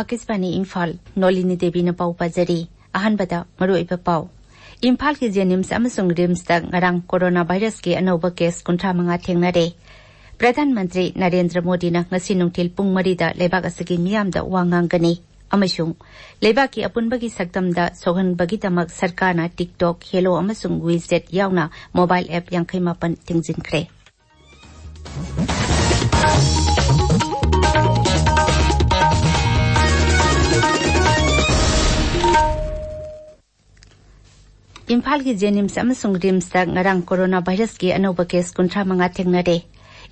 आकाशवाणी इम्फाल नोलिनी देवी पाउ पाजरी अहनबदा मरुइबा पाउ इम्फाल की जेनिम्स अमसुंग रिम्सदा ngarang कोरोना वायरस की अनौबा केस 35 थेंगनारे प्रधानमंत्री नरेंद्र मोदी ना ngasi nungthil pung 3 da lebak asigi miyamda wangangani amasung lebak ki apunbagi sakdamda sohanbagi tamak sarkarna TikTok Hello amasung WeChat yauna mobile app 58 tingjinkre Imphal की जेनिम्स अमसुंग रिम्सदा ngarang कोरोना वायरस की अनौबा case 35 थेंगनारे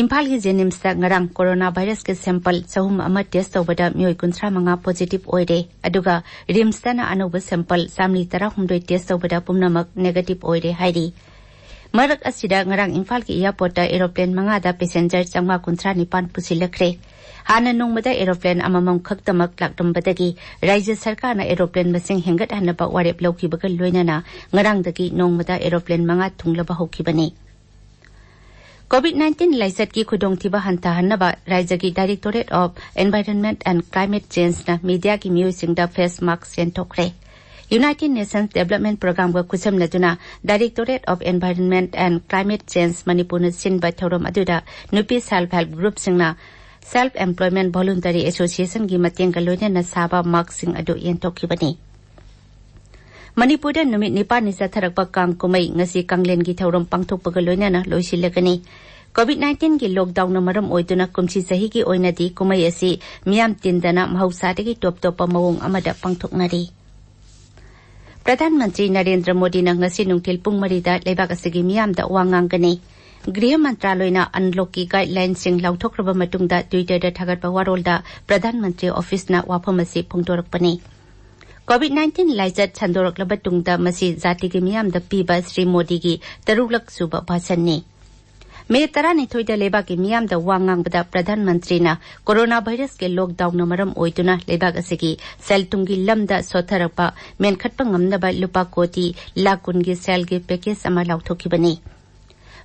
इम्फाल की जेनिम्सदा ngarang कोरोना वायरस के sample सहुम अमा टेस्ट तौबदा म्योय 35 पॉजिटिव ओइरे अदुगा रिम्सदा अनौबा सैंपल 313 टेस्ट तौबदा पुमनमक नेगेटिव ओइरे हाइरी मरक असिदा ngarang इम्फाल की एयरपोर्ट एरोप्लेन 5 दा पैसेंजर 139 पुसिलखरे हाना नोंमदा एरोप्लेन अममम खक्तमक लाक्तमबदगी राज्य सरकार ना एरोप्लेन मसिंग हेंगत हनबा वारेप लौखिबगा लोइनाना ngarangdagi नोंमदा एरोप्लेन 5 थुंगलबा होखिबनी COVID-19 लाइसट की खुदोंथिबा हंताहनबा राज्य की Directorate of Environment and Climate Change ना मीडिया की म्यूजिंगदा फेस मास्क सेंटोक्रे यूनाइटेड नेशंस डेवलपमेंट प्रोग्राम का कुसमनदुना Directorate of Environment and Climate Change Manipur सिनबा थौरम अदुदा नुपी सेल्फ हेल्प ग्रुप सिंगना सेल्फ एम्प्लॉयमेंट वॉलंटरी एसोसिएशन की मतेंग लोइना साबा मार्क सिंह अदु येंथोखिबनी मणिपुर नुमित 9 चथरकपा कांग कुमई ngasi कांगलेन की थौरम पांगथोकपगा लोइना लोइसिलगनी COVID-19 की लॉकडाउन मरम ओइदुना कुमसी सही की ओइनादी कुमई असि मियाम तिंदना महौसादगी टॉप मवोंग अमदा पांगथोकनारी प्रधानमंत्री नरेंद्र मोदी ना ngasi nungthil pung 3 da lebak asigi miyamda wangangani गृह मंत्रालयना अनलॉक की गाइडलाइन सिंह लाउथोक्रबा मतुंगदा ट्विटर दा थागतबा वारोलदा प्रधानमंत्री ऑफिसना वाफम असि फोंदोरकपनी COVID-19 लाइजत छंदोरकलबा तुंगदा मसी जाति के मियामदा पीबा श्री मोदी की तरुलक सुबा भाषणनी मे 12 दा लेबा के मियामदा वांगांगबदा प्रधानमंत्री ना कोरोना वायरस के लॉकडाउन मरम ओइदुना लेबाक असigi सेलतुंगी लमदा सोथरपा मेनखटपा ngamnaba lupa koti lakungi सेल के पैकेज अमा लाउथोखिबनी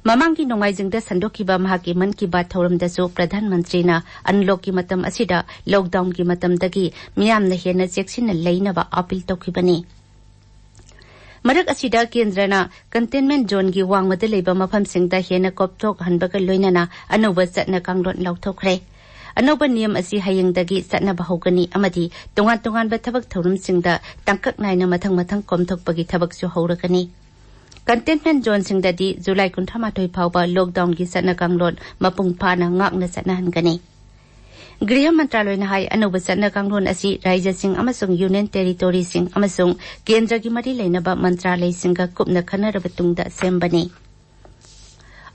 ममांगी नोंगाइजिंगदा संदोखिबा महाकी मन की बात थौरमदसु प्रधानमंत्री ना अनलॉक की मतम असिदा लॉकडाउन की मतमदगी मियामना हेना चेक्सिन लेइनबा अपील तौखिबनी मरक असिदा केंद्रना कंटेनमेंट जोन की वांगमदा लेबा मफमसिंगदा हेना कोपथोक हनबगा लोइनाना अनौबा चटना कांगलोन लाउथोखरे अनौबा नियम असि हयंगदगी चटनाबा होगनी अमदी तोंगान तोंगानबा थबक थौरमसिंगदा तंकक नायना मथंग कोमथोकपगी थबकसु हौरगनी कंटेनमेंट जोन सिंगददी जुलाई 28 फाउबा लॉकडाउन की चटना कांगलोन मपुंग फाना ngakna चटनाहनगनी गृह मंत्रालयना हाय अनौबा चटना कांगलोन असि राज्य सिंह अमसुंग यूनियन टेरिटोरी सिंह अमसुंग केंद्र की मरी लेनबा मंत्रालय सिंगा कुपना खनरबा तुंगदा सेमबनी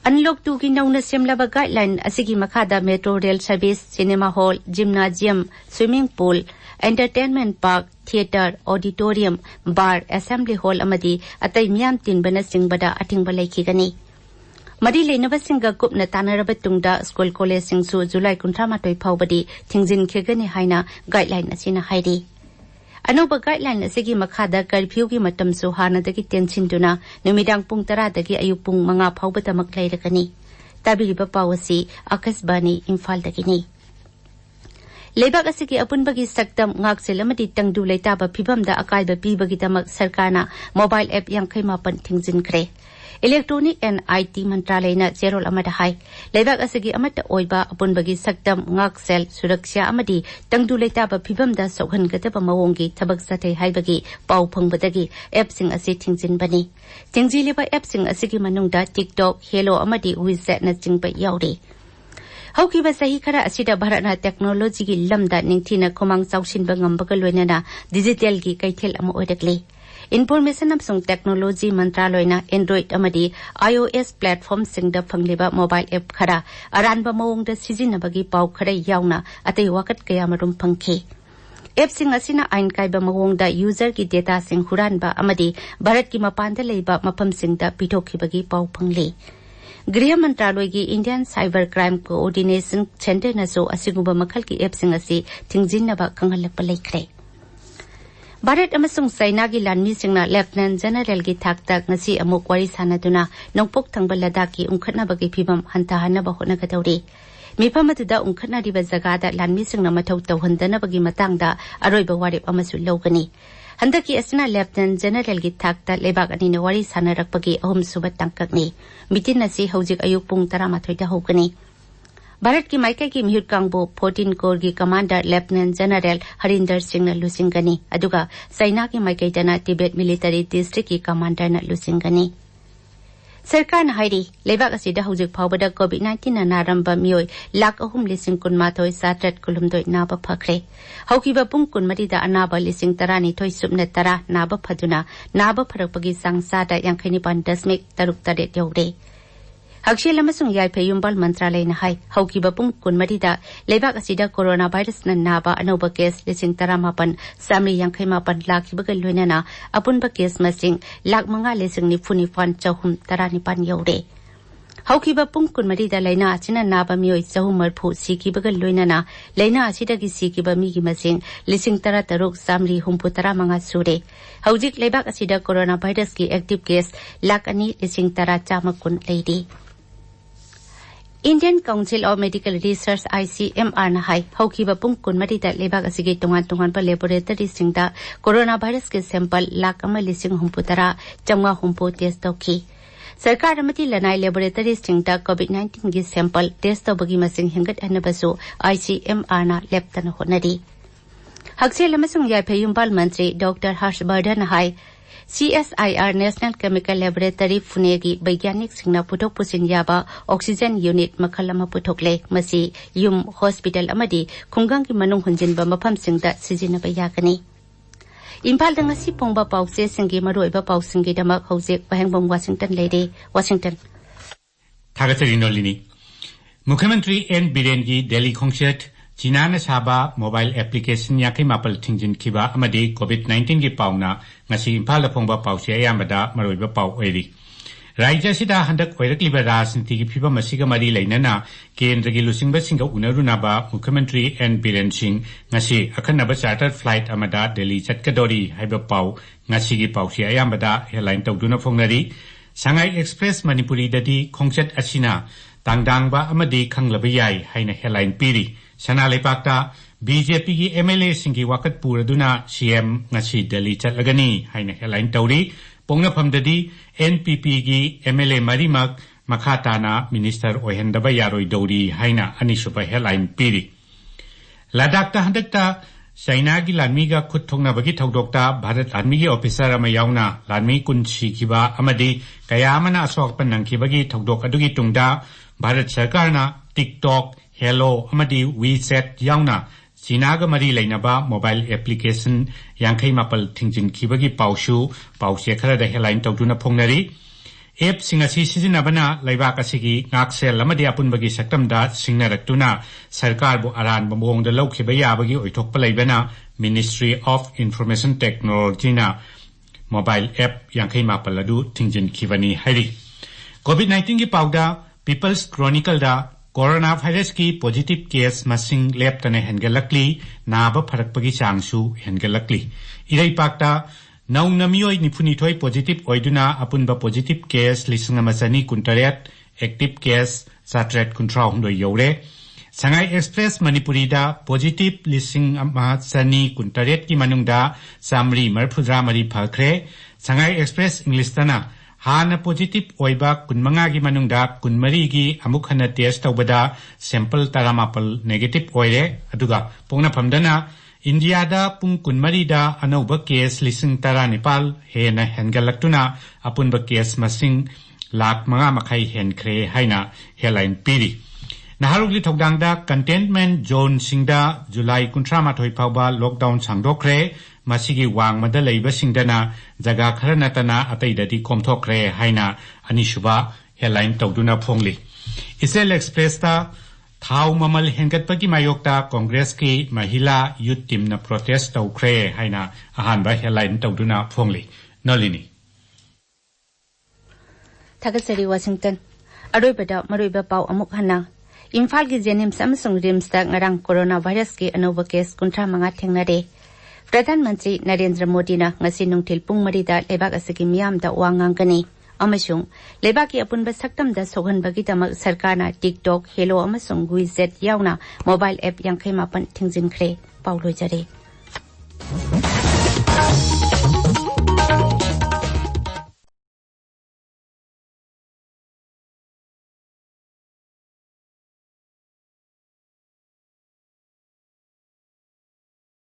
अनलॉक 2 की नौना सेमलबा गाइडलाइन असिगी मखादा metro rail service cinema hall gymnasium swimming pool entertainment park theatre auditorium bar assembly hall अमदी अतै मियाम तिनबना सिंगबदा अथिंगबा लेखिगनी मरी लेनबा सिंगा कुपना तानरबा तुंगदा स्कूल कॉलेज सिंगसु जुलाई 28 फाउबदी थिंगजिनखेगनी हाइना गाइडलाइन असिना हाइरी अनौबा गाइडलाइन असिगी मखादा कर्फ्यू की मतमसु हानदगी टेंसिनदुना नुमिदांग पुंग 10 दगी अयु पुंग 5 फाउबदमक लेरगनी ताबिरिबा पावसी आकाशवाणी इम्फालदगिनी लेबाक असिगी अपुनबगी सक्तम ngaksil amadi tangdu leitaba phibamda akaiba pibagidamak sarkarna mobile app 58 thingjinkre electronic and IT मंत्रालय ना जेरोल अमदा हाई लेबाक असगी अमत ओइबा अपुनबगी सक्तम ngaksil सुरक्षा अमदी तंगदु लेताबा फिबमदा सोहनगदबा मवोंगी थबक सथै हाइबगी पाउ फंगबदगी एप सिंग असि थिंजिनबनी थिंजिलिबा एप सिंग असगी मनुंगदा टिकटॉक हेलो अमदी WeChat ना चिंगबा याउरी हौकिबा सही खरा असिदा भारतना टेक्नोलॉजी की लमदा निंगथिना खोमांग चाउसिनबा ngambगा लोइनाना डिजिटल की कैथेल अमा ओइदकले इन्फॉर्मेशन अमसुंग टेक्नोलॉजी मंत्रालयना एंड्रॉइड अमदी iOS प्लेटफॉर्म सिंगदा फंगलिबा मोबाइल एप खरा अरानबा मवोंगदा सिजिनबगी पाउ खरा याउना अतै वकत कयामरुम फंखे एप सिंग असिना आइन काइबा मवोंगदा यूजर की डेटा सिंग हुरानबा अमदी भारत की मपानदा लेबा मफम सिंगदा पिथोखिबगी पाउ फंगले गृह मंत्रालय की Indian cyber crime coordination centre नसो असिगुबा मखल की एप सिंग असि थिंजिनबा खंगलपा लेखरे भारत अमसुंग चाइना की लानमी सिंगना लेफ्टिनेंट जनरल की थाकता ngasi अमुक वारी सानदुना नोंपोक थंगबा लद्दाख की उंखटनाबगी फिबम हंताहनबा होनगदौरी ꯃꯤꯐꯝ ꯑꯗꯨꯗ ꯎꯪꯈꯠꯅꯔꯤꯕ ꯖꯒꯥꯗ ꯂꯥꯟꯃꯤꯁꯤꯡꯅ ꯃꯊꯧ ꯇꯧꯍꯟꯗꯅꯕꯒꯤ ꯃꯇꯥꯡꯗ ꯑꯔꯣꯏꯕ ꯋꯥꯔꯦꯞ ꯑꯃꯁꯨ ꯂꯧꯒꯅꯤ ꯍꯟꯗꯛꯀꯤ ꯑꯁꯤꯅ ꯂꯦꯐꯇꯦꯅꯦꯟꯠ ꯖꯦꯅꯔꯦꯜꯒꯤ ꯊꯥꯛꯇ ꯂꯩꯕꯥꯛ ꯑꯅꯤꯅ ꯋꯥꯔꯤ ꯁꯥꯟꯅꯔꯛꯄꯒꯤ ꯑꯍꯨꯝꯁꯨꯕ ꯇꯥꯡꯀꯛꯅꯤ ꯃꯤꯇꯤꯟ ꯑꯁꯤ ꯍꯧꯖꯤꯛ ꯑꯌꯨꯛ ꯄꯨꯡ 12ꯗ ꯍꯧꯒꯅꯤ ꯚꯥꯔꯠꯀꯤ ꯃꯥꯏꯀꯩꯒꯤ ꯃꯤꯍꯨꯠ ꯀꯥꯡꯕꯨ 14 ꯀꯣꯔꯒꯤ ꯀꯃꯥꯟꯗꯔ ꯂꯦꯐꯇꯦꯅꯦꯟꯠ ꯖꯦꯅꯔꯦꯜ ꯍꯔꯤꯟꯗꯔ ꯁꯤꯡꯅ ꯂꯨꯆꯤꯡꯒꯅꯤ ꯑꯗꯨꯒ ꯆꯩꯅꯥꯒꯤ ꯃꯥꯏꯀꯩꯗꯅ ꯇꯤꯕꯦꯠ ꯃꯤꯂꯤꯇꯔꯤ ꯗꯤꯁꯇ꯭ꯔꯤꯛꯀꯤ ꯀꯃꯥꯟꯗꯔꯅ ꯂꯨꯆꯤꯡꯒꯅꯤ ꯁꯔꯀꯥꯔꯅ ꯍꯥꯏꯔꯤ ꯂꯩꯕꯥꯛ ꯑꯁꯤꯗ ꯍꯧꯖꯤꯛ ꯐꯥꯎꯕꯗ ꯀꯣꯚꯤꯗ-19ꯅ ꯅꯥꯔꯝꯕ ꯃꯤꯑꯣꯏ 3,19,919 ꯅꯥꯕ ꯐꯈ꯭ꯔꯦ ꯍꯧꯈꯤꯕ ꯄꯨꯡ 12ꯗ ꯑꯅꯥꯕ 12,010 ꯅꯥꯕ ꯐꯗꯨꯅ ꯅꯥꯕ ꯐꯔꯛꯄꯒꯤ ꯆꯥꯡ ꯆꯥꯗ 59.38 ꯌꯧꯔꯦ ꯍꯛꯁꯦꯜ ꯑꯃꯁꯨꯡ ꯌꯥꯏꯐ-ꯌꯨꯝꯕꯥꯜ ꯃꯟꯇ꯭ꯔꯥꯂꯌꯅ ꯍꯥꯏ ꯍꯧꯈꯤꯕ ꯄꯨꯡ 12ꯗ ꯂꯩꯕꯥꯛ ꯑꯁꯤꯗ ꯀꯣꯔꯣꯅꯥ ꯚꯥꯏꯔꯁꯅ ꯅꯥꯕ ꯑꯅꯧꯕ ꯀꯦꯁ 17,957 ꯂꯥꯛꯈꯤꯕꯒ ꯂꯣꯏꯅꯅ ꯑꯄꯨꯟꯕ ꯀꯦꯁ ꯃꯁꯤꯡ 5,94,319 ꯌꯧꯔꯦ ꯍꯧꯈꯤꯕ ꯄꯨꯡ 12ꯗ ꯂꯩꯅꯥ ꯑꯁꯤꯅ ꯅꯥꯕ ꯃꯤꯑꯣꯏ 330 ꯁꯤꯈꯤꯕꯒ ꯂꯣꯏꯅꯅ ꯂꯩꯅꯥ ꯑꯁꯤꯗꯒꯤ ꯁꯤꯈꯤꯕ ꯃꯤꯒꯤ ꯃꯁꯤꯡ 13,935 ꯁꯨꯔꯦ ꯍꯧꯖꯤꯛ ꯂꯩꯕꯥꯛ ꯑꯁꯤꯗ ꯀꯣꯔꯣꯅꯥ ꯚꯥꯏꯔꯁꯀꯤ ꯑꯦꯛꯇꯤꯚ ꯀꯦꯁ 2,10,110 ꯂꯩꯔꯤ Indian Council of Medical Research ICMR ꯍꯥꯏ ꯍꯧꯈꯤꯕ ꯄꯨꯡ 12ꯗ ꯂꯩꯕꯥꯛ ꯑꯁꯤꯒꯤ ꯇꯣꯉꯥꯟ-ꯇꯣꯉꯥꯟꯕ ꯂꯦꯕꯣꯔꯦꯇꯔꯤꯁꯤꯡꯗ ꯀꯣꯔꯣꯅꯥ ꯚꯥꯏꯔꯁꯀꯤ ꯁꯦꯝꯄꯜ 1,60,960 ꯇꯦꯁꯠ ꯇꯧꯈꯤ ꯁꯔꯀꯥꯔ ꯑꯃꯗꯤ ꯂꯅꯥꯏ ꯂꯦꯕꯣꯔꯦꯇꯔꯤꯁꯤꯡꯗ ꯀꯣꯚꯤꯗ-19ꯒꯤ ꯁꯦꯝꯄꯜ ꯇꯦꯁꯠ ꯇꯧꯕꯒꯤ ꯃꯁꯤꯡ ꯍꯦꯟꯒꯠꯍꯟꯅꯕꯁꯨ ICMRꯅ ꯂꯦꯞꯇꯅ ꯍꯣꯠꯅꯔꯤ ꯍꯛꯁꯦꯜ ꯑꯃꯁꯨꯡ ꯌꯥꯏꯐ-ꯌꯨꯝꯕꯥꯜ ꯃꯟꯇ꯭ꯔꯤ ꯗꯣꯛꯇꯔ ꯍꯔꯁꯕꯔꯙꯟ ꯍꯥꯏ CSIR National Chemical Laboratory Punegi ꯕꯩꯒ꯭ꯌꯥꯅꯤꯛꯁꯤꯡꯅ ꯄꯨꯊꯣꯛ ꯄꯨꯁꯤꯟ ꯌꯥꯕ ꯑꯣꯛꯁꯤꯖꯦꯟ ꯌꯨꯅꯤꯠ ꯃꯈꯜ ꯑꯃ ꯄꯨꯊꯣꯛꯂꯦ ꯃꯁꯤ ꯌꯨꯝ ꯍꯣꯁꯄꯤꯇꯥꯜ ꯑꯃꯗꯤ ꯈꯨꯡꯒꯪꯒꯤ ꯃꯅꯨꯡ ꯍꯨꯟꯖꯤꯟꯕ ꯃꯐꯝꯁꯤꯡꯗ ꯁꯤꯖꯤꯟꯅꯕ ꯌꯥꯒꯅꯤ ꯏꯝꯐꯥꯜꯗ ꯉꯁꯤ ꯐꯣꯡꯕ ꯄꯥꯎꯆꯦꯁꯤꯡꯒꯤ ꯃꯔꯨꯑꯣꯏꯕ ꯄꯥꯎꯁꯤꯡꯒꯤꯗꯃꯛ ꯍꯧꯖꯤꯛ ꯋꯥꯍꯦꯡꯕꯝ ꯋꯥꯁꯤꯡꯇꯟ ꯂꯩꯔꯦ ꯋꯥꯁꯤꯡꯇꯟ ꯊꯥꯒꯠꯆꯔꯤ ꯅꯣꯂꯤꯅꯤ ꯃꯨꯈ꯭ꯌꯃꯟꯇ꯭ꯔꯤ ꯑꯦꯟ ꯕꯤꯔꯦꯟꯒꯤ ꯗꯦꯜꯂꯤ ꯈꯣꯡꯆꯠ ꯆꯤꯅꯥꯅ ꯁꯥꯕ ꯃꯣꯕꯥꯏꯜ ꯑꯦꯄ꯭ꯂꯤꯀꯦꯁꯟ 50 ꯊꯤꯡꯖꯤꯟꯈꯤꯕ ꯑꯃꯗꯤ ꯀꯣꯚꯤꯗ-19ꯒꯤ ꯄꯥꯎꯅ ꯉꯁꯤ ꯏꯝꯐꯥꯜꯗ ꯐꯣꯡꯕ ꯄꯥꯎꯆꯦ ꯑꯌꯥꯝꯕꯗ ꯃꯔꯨꯑꯣꯏꯕ ꯄꯥꯎ ꯑꯣꯏꯔꯤ ꯔꯥꯖ꯭ꯌ ꯑꯁꯤꯗ ꯍꯟꯗꯛ ꯑꯣꯏꯔꯛꯂꯤꯕ ꯔꯥꯖꯅꯤꯇꯤꯒꯤ ꯐꯤꯚꯝ ꯑꯁꯤꯒ ꯃꯔꯤ ꯂꯩꯅꯅ ꯀꯦꯟꯗ꯭ꯔꯒꯤ ꯂꯨꯆꯤꯡꯕꯁꯤꯡꯒ ꯎꯅꯔꯨꯅꯕ ꯃꯨꯈ꯭ꯌꯃꯟꯇ꯭ꯔꯤ ꯑꯦꯟ ꯕꯤꯔꯦꯟ ꯁꯤꯡ ꯉꯁꯤ ꯑꯈꯟꯅꯕ ꯆꯥꯔꯇꯔ ꯐ꯭ꯂꯥꯏꯠ ꯑꯃꯗ ꯗꯦꯜꯂꯤ ꯆꯠꯀꯗꯧꯔꯤ ꯍꯥꯏꯕ ꯄꯥꯎ ꯉꯁꯤꯒꯤ ꯄꯥꯎꯆꯦ ꯑꯌꯥꯝꯕꯗ ꯍꯦꯗꯂꯥꯏꯟ ꯇꯧꯗꯨꯅ ꯐꯣꯡꯅꯔꯤ ꯁꯉꯥꯏ ꯑꯦꯛꯁꯄ꯭ꯔꯦꯁ ꯃꯅꯤꯄꯨꯔꯤꯗꯗꯤ ꯈꯣꯡꯆꯠ ꯑꯁꯤꯅ ꯇꯥꯡꯗꯥꯡꯕ ꯑꯃꯗꯤ ꯈꯪꯂꯕ ꯌꯥꯏ ꯍꯥꯏꯅ ꯍꯦꯗꯂꯥꯏꯟ ꯄꯤꯔꯤ ꯁꯅꯥ ꯂꯩꯄꯥꯛꯇ BJPꯒꯤ MLA ꯁꯤꯡꯒꯤ wakat puraduna CM ngasi Delhi chatlani haina headline tauri pongnafamdadi NPPꯒꯤ MLA marimak makhatana minister ohendaba yaroi dauri haina anisuba headline piri Ladakta handakta Chainagi lanmiga khut thongnabagi thaudokta Bharat lanmigi officer ama yauna lanmi kun sikhiba amadi kayamana asokpan nangkhibagi thaudok adugi tungda Bharat sarkarna TikTok Hello amadi WeChat yauna Chinaga mari lainaba mobile application 50 thingjinkibagi pauche kharada headline tawduna phongnari app singasi sijinabana laibak asigi ngaksel amadi apunbagi saktamda singnaratuna sarkar bu aran bamongda laukhiba yabagi oithokpa laibana Ministry of Information Technology na mobile app 50 adu thingjinkibani hairi COVID-19 gi pauda People's Chronicle da Coronavirus ki positive case masing leptane hengalakli naba pharakpagi changsu hengalakli irai pakta nauna miyoi nifunithoi positive oiduna apunba positive case lisingamachani kuntaret active case satret kuntrau hundoi yore Sangai Express Manipuri da positive lisingamachani kuntaret ki manungda samri marphudra mari phakre Sangai Express English tana Hana positive oiba kunmanga gi manungda kunmari gi amukhana test tawbada sample taramapal negative oire aduga pongna phamdana India da pung kunmari da anauba case lising taranipal hena hengalaktuna apunba case masing lakh manga makhai henkhre haina headline piri Naharugli thogdangda containment zone singda July 13 phawba lockdown sangdokre Masigi wang madalaiba singdana jaga khara natana ataidadi komthokre haina anishuba headline tawduna phongli Isel Express ta thau mamal hengatpagi mayokta Congress ki mahila youth team na protest tawkhre haina ahanba headline tawduna phongli Nolini Thagasari Washington Aroibada maroiba pau amuk hana Imphal gi Jenims amsung Rims ta ngarang coronavirus ki anova case 35 thengnare Pradhan Mantri Narendra Modi na ngasi nungthil pung 3 da lebak asigi miyam da wangangani अमसुंग लेबाकी अपुनबा सक्तमदा सोगनबगीदमक सरकारना TikTok hello अमसुंग गुइजेट यावना mobile app 58 थिंजिनख्रे पाउलोजरे।